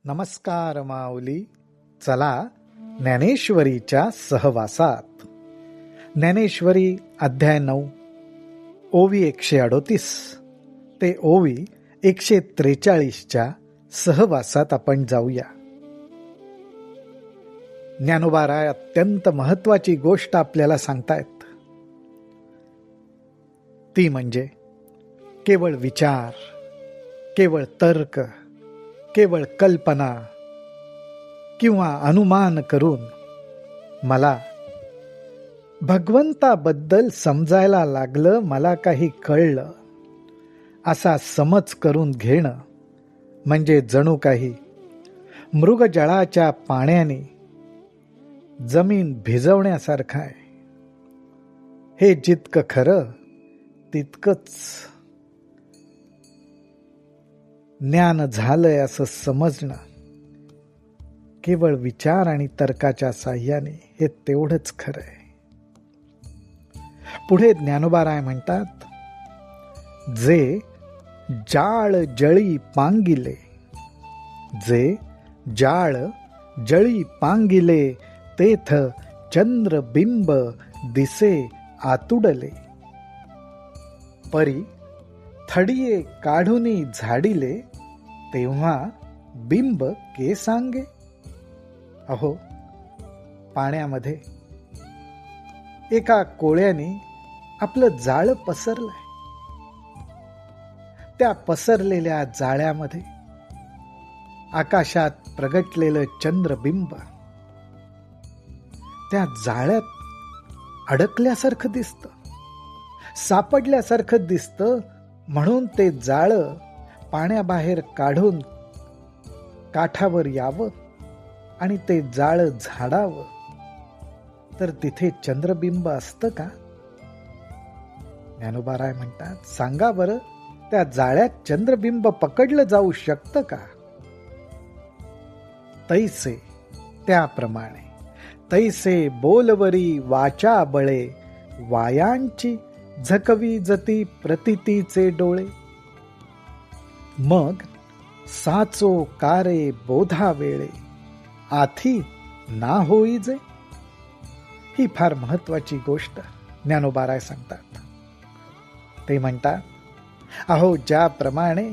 नमस्कार माऊली. चला ज्ञानेश्वरीच्या सहवासात. ज्ञानेश्वरी अध्याय 9, ओवी 138 ते ओवी 143च्या सहवासात आपण जाऊया. ज्ञानोबाराय अत्यंत महत्वाची गोष्ट आपल्याला सांगतायत. ती म्हणजे केवळ विचार, केवळ तर्क, केवळ कल्पना किंवा अनुमान करून मला भगवंताबद्दल समजायला लागलं, मला काही कळलं असा समज करून घेणं म्हणजे जणू काही मृगजळाच्या पाण्याने जमीन भिजवण्यासारखं आहे. हे जितकं खरं तितकंच ज्ञान झालंय असं समजणं केवळ विचार आणि तर्काच्या साह्याने हे तेवढंच खरं आहे. पुढे ज्ञानोबाराय म्हणतात, जे जाळ जळी पांगिले, जे जाळ जळी पांगिले, तेथ चंद्रबिंब दिसे आतुडले, परी थडिये काढुनी झाडिले, तेव्हा बिंब के सांगे. अहो, पाण्यामध्ये एका कोळ्याने आपलं जाळं पसरलंय. त्या पसरलेल्या जाळ्यामध्ये आकाशात प्रगटलेलं चंद्रबिंब त्या जाळ्यात अडकल्यासारखं दिसतं, सापडल्यासारखं दिसतं. म्हणून ते जाळं पाण्याबाहेर काढून काठावर यावं आणि ते जाळं झाडावं, तर तिथे चंद्रबिंब असतं का? ज्ञानोबाराय म्हणतात, सांगा बरं, त्या जाळ्यात चंद्रबिंब पकडलं जाऊ शकतं का? तैसे त्याप्रमाणे तैसे बोलवरी वाचा बळे, वायांची झकवी जती प्रतितीचे डोळे, मग साचो कारे बोधा वेळे, आथी ना होईजे. ही फार महत्वाची गोष्ट ज्ञानोबाराय सांगतात. ते म्हणतात, अहो, ज्याप्रमाणे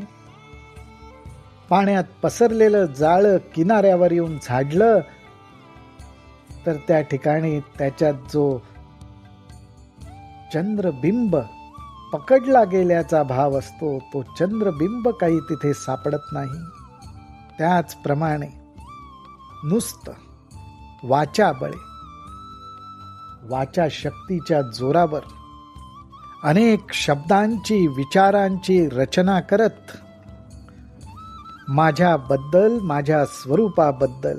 पाण्यात पसरलेलं जाळं किनाऱ्यावर येऊन झाडलं तर त्या ठिकाणी त्याच्यात जो चंद्रबिंब पकडला गेल्याचा भाव असतो, तो चंद्रबिंब काही तिथे सापडत नाही. त्याचप्रमाणे नुसतं वाचा बळे, वाचा शक्तीच्या जोरावर अनेक शब्दांची, विचारांची रचना करत माझ्याबद्दल, माझ्या स्वरूपाबद्दल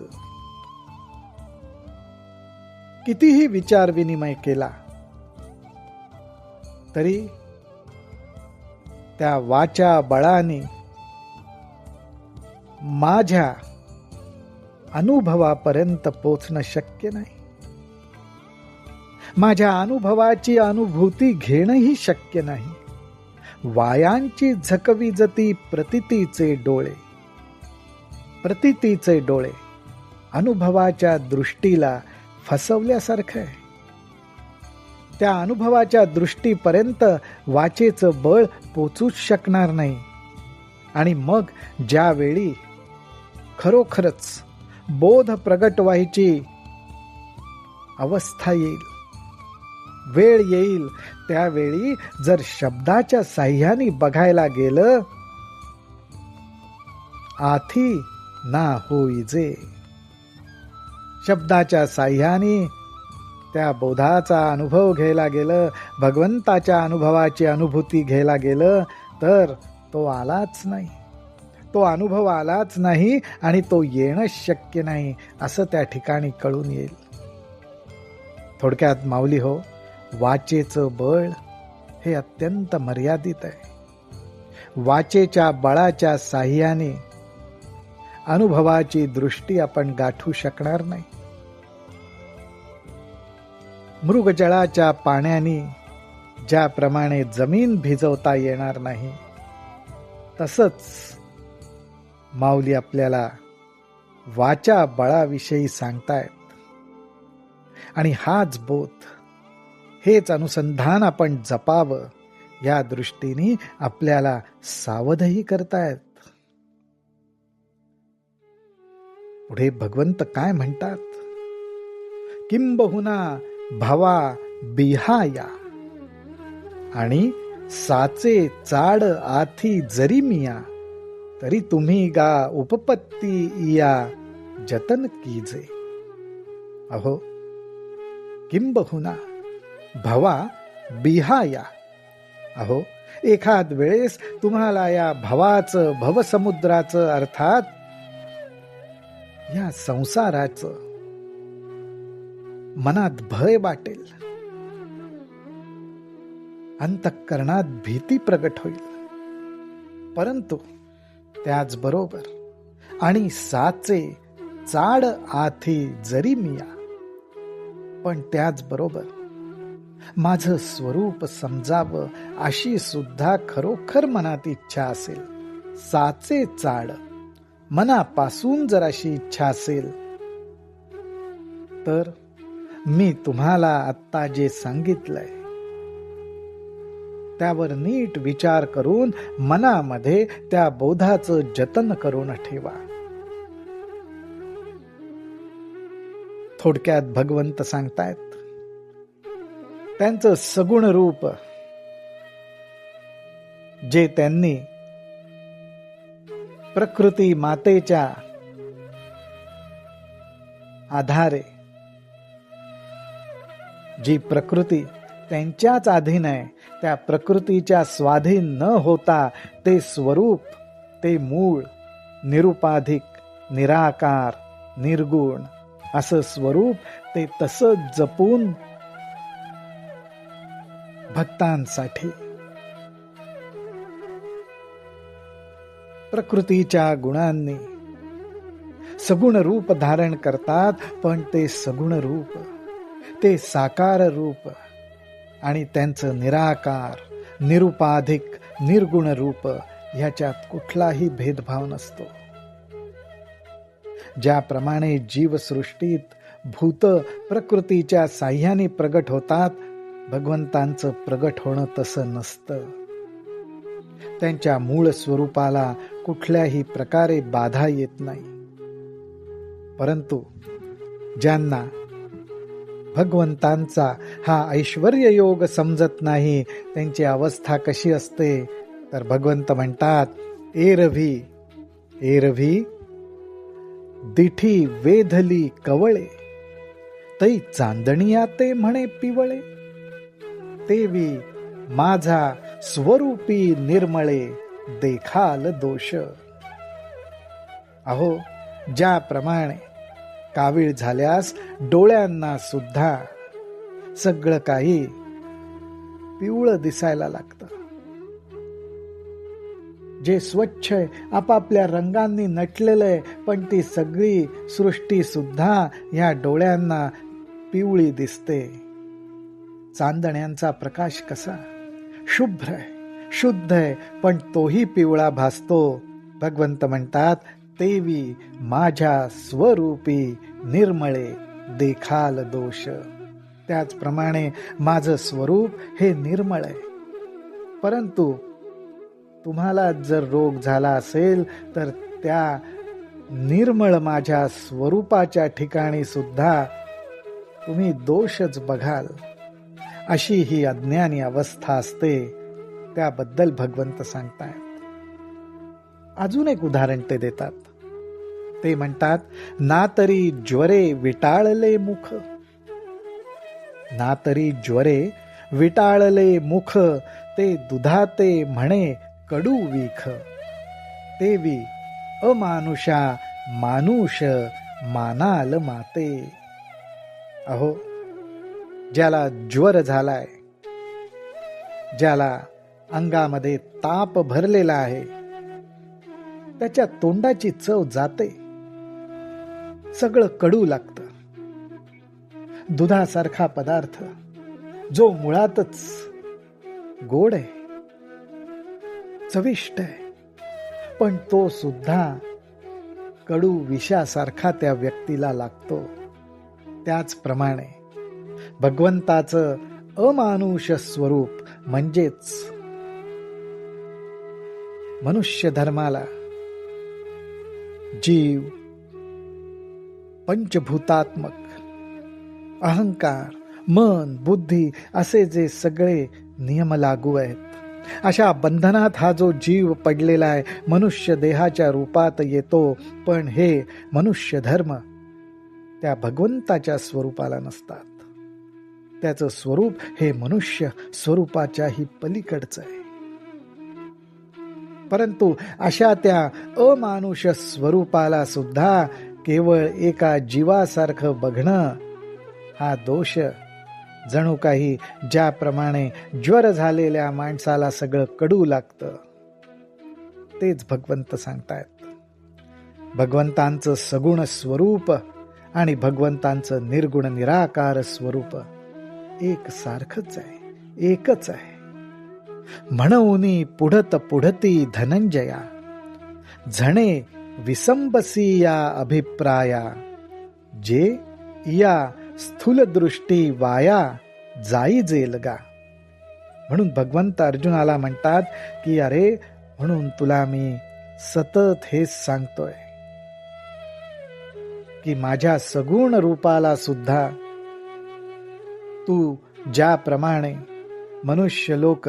कितीही विचार विनिमय केला तरी त्या वाचा बळाने माझ्या अनुभवापर्यंत पोचणं शक्य नाही. माझ्या अनुभवाची अनुभूती घेणंही शक्य नाही. वायांची झकवी जती प्रतितीचे डोळे, प्रतितीचे डोळे अनुभवाच्या दृष्टीला फसवल्यासारखं आहे. त्या अनुभवाच्या दृष्टीपर्यंत वाचेचं बळ पोचूच शकणार नाही. आणि मग ज्यावेळी खरोखरच बोध प्रगट व्हायची अवस्था येईल, वेळ येईल, त्यावेळी जर शब्दाच्या साह्याने बघायला गेलं, आथी ना होईजे. शब्दाच्या साह्याने त्या बोधाचा अनुभव घ्यायला गेलं, भगवंताच्या अनुभवाची अनुभूती घ्यायला गेलं, तर तो आलाच नाही, तो अनुभव आलाच नाही आणि तो येणं शक्य नाही असं त्या ठिकाणी कळून येईल. थोडक्यात माऊली हो, वाचेचं बळ हे अत्यंत मर्यादित आहे. वाचेच्या बळाच्या साह्याने अनुभवाची दृष्टी आपण गाठू शकणार नाही. मृगजळाच्या पाण्याने ज्याप्रमाणे जमीन भिजवता येणार नाही, तसंच माऊली आपल्याला वाचा बळाविषयी सांगतायत. आणि हाच बोध, हेच अनुसंधान आपण जपावं या दृष्टीने आपल्याला सावधही करतायत. पुढे भगवंत काय म्हणतात? किंबहुना भवा बिहाया आणि साचे चाड आथी जरी मिया, तरी तुम्ही गा उपपत्ती इया जतन कीजे. अहो, किंबहुना भवा बिहाया. अहो, एखाद वेळेस तुम्हाला या भवाचं, भवसमुद्राचं, अर्थात या संसाराचं मनात भय वाटेल, अंतःकरणात भीती प्रगट होईल. परंतु त्याचबरोबर आणि साचे चाड आथी जरी मिया, पण त्याचबरोबर माझं स्वरूप समजावं अशी सुद्धा खरोखर मनात इच्छा असेल, साचे चाड मनापासून जर अशी इच्छा असेल, तर मी तुम्हाला आत्ता जे सांगितलंय त्यावर नीट विचार करून मनामध्ये त्या बोधाचं जतन करून ठेवा. थोडक्यात भगवंत सांगतायत, त्यांचं सगुण रूप जे त्यांनी प्रकृती मातेच्या आधारे, जी प्रकृती त्यांच्याच अधीन आहे, त्या प्रकृतीच्या स्वाधीन न होता ते स्वरूप, ते मूळ, निरुपाधिक, निराकार, निर्गुण असं स्वरूप ते तसंच जपून भक्तांसाठी प्रकृतीच्या गुणांनी सगुण रूप धारण करतात. पण ते सगुण रूप, ते साकार रूप आणि त्यांचं निराकार, निरुपाधिक, निर्गुण रूप ह्याच्यात कुठलाही भेदभाव नसतो. ज्याप्रमाणे जीवसृष्टीत भूत प्रकृतीच्या साह्याने प्रगट होतात, भगवंतांचं प्रगट होणं तसं नसतं. त्यांच्या मूळ स्वरूपाला कुठल्याही प्रकारे बाधा येत नाही. परंतु ज्यांना भगवंतांचा हा ऐश्वर्य योग समजत नाही, त्यांची अवस्था कशी असते तर भगवंत म्हणतात, एरवी एरवी दिठी वेधली कवळे, तै चांदणिया ते म्हणे पिवळे, तेवी माझा स्वरूपी निर्मळे देखाल दोष. अहो, ज्याप्रमाणे कावीळ झाल्यास डोळ्यांना सुद्धा सगळं काही पिवळं दिसायला लागतं. जे स्वच्छ आहे, आपापल्या रंगांनी नटलेलं आहे, पण ती सगळी सृष्टी सुद्धा ह्या डोळ्यांना पिवळी दिसते. चांदण्यांचा प्रकाश कसा शुभ्र आहे, शुद्ध आहे, पण तोही पिवळा भासतो. भगवंत म्हणतात, तेवी माझ्या स्वरूपी निर्मळे देखाल दोष. त्याचप्रमाणे माझं स्वरूप हे निर्मळ आहे. परंतु तुम्हाला जर रोग झाला असेल तर त्या निर्मळ माझ्या स्वरूपाच्या ठिकाणी सुद्धा तुम्ही दोषच बघाल. अशी ही अज्ञानी अवस्था असते. त्याबद्दल भगवंत सांगतायत. अजून एक उदाहरण ते देतात. ते म्हणतात, ना तरी ज्वरे विटाळले मुख, ना तरी ज्वरे विटाळले मुख, ते दुधाते म्हणे कडू विख, तेवी अमानुषा मानुष मानाल माते. अहो, ज्याला ज्वर झालाय, ज्याला अंगामध्ये ताप भरलेला आहे, त्याच्या तोंडाची चव जाते, सगळं कडू लागतं. दुधासारखा पदार्थ जो मुळातच गोड आहे, चविष्ट आहे, पण तो सुद्धा कडू विषासारखा त्या व्यक्तीला लागतो. त्याचप्रमाणे भगवंताचं अमानुष स्वरूप म्हणजेच मनुष्य धर्माला जीव, पंचभूतात्मक, अहंकार, मन, बुद्धी असे जे सगळे नियम लागू आहेत, अशा बंधनात हा जो जीव पडलेला आहे, मनुष्य देहाच्या रूपात येतो, पण हे मनुष्य धर्म त्या भगवंताच्या स्वरूपाला नसतात. त्याचं स्वरूप हे मनुष्य स्वरूपाच्याही पलीकडचं आहे. परंतु अशा त्या अमानुष स्वरूपाला सुद्धा केवळ एका जीवासारखं बघणं हा दोष. जणू काही ज्याप्रमाणे ज्वर झालेल्या माणसाला सगळं कडू लागतं, तेच भगवंत सांगतायत. भगवंतांचं सगुण स्वरूप आणि भगवंतांचं निर्गुण निराकार स्वरूप एक सारखंच आहे, एकच आहे. म्हणूनी पुढत पुढती धनंजया, झणे विसंबसी या अभिप्राया, जे या स्थूल दृष्टी वाया जाई जेलगा. म्हणून भगवंत अर्जुनाला म्हणतात की अरे, म्हणून तुला मी सतत हेच सांगतोय की माझ्या सगुण रूपाला सुद्धा तू ज्याप्रमाणे मनुष्य लोक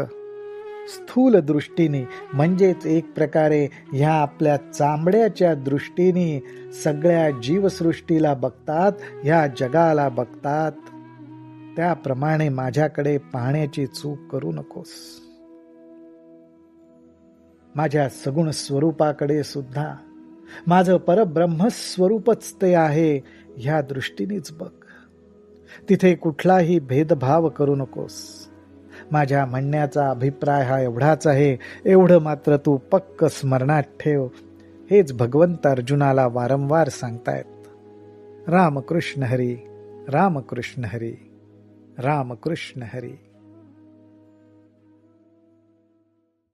स्थूल दृष्टीने म्हणजेच एक प्रकारे ह्या आपल्या चामड्याच्या दृष्टीने सगळ्या जीवसृष्टीला बघतात, ह्या जगाला बघतात, त्याप्रमाणे माझ्याकडे पाहण्याची चूक करू नकोस. माझ्या सगुण स्वरूपाकडे सुद्धा माझं परब्रह्म स्वरूपच ते आहे ह्या दृष्टीनेच बघ. तिथे कुठलाही भेदभाव करू नकोस. माझ्या म्हणण्याचा अभिप्राय हा एवढाच आहे, एवढं मात्र तू पक्क स्मरणात ठेव. हेच भगवंत अर्जुनाला वारंवार सांगतायत. रामकृष्ण हरी, रामकृष्ण हरी, रामकृष्ण हरी.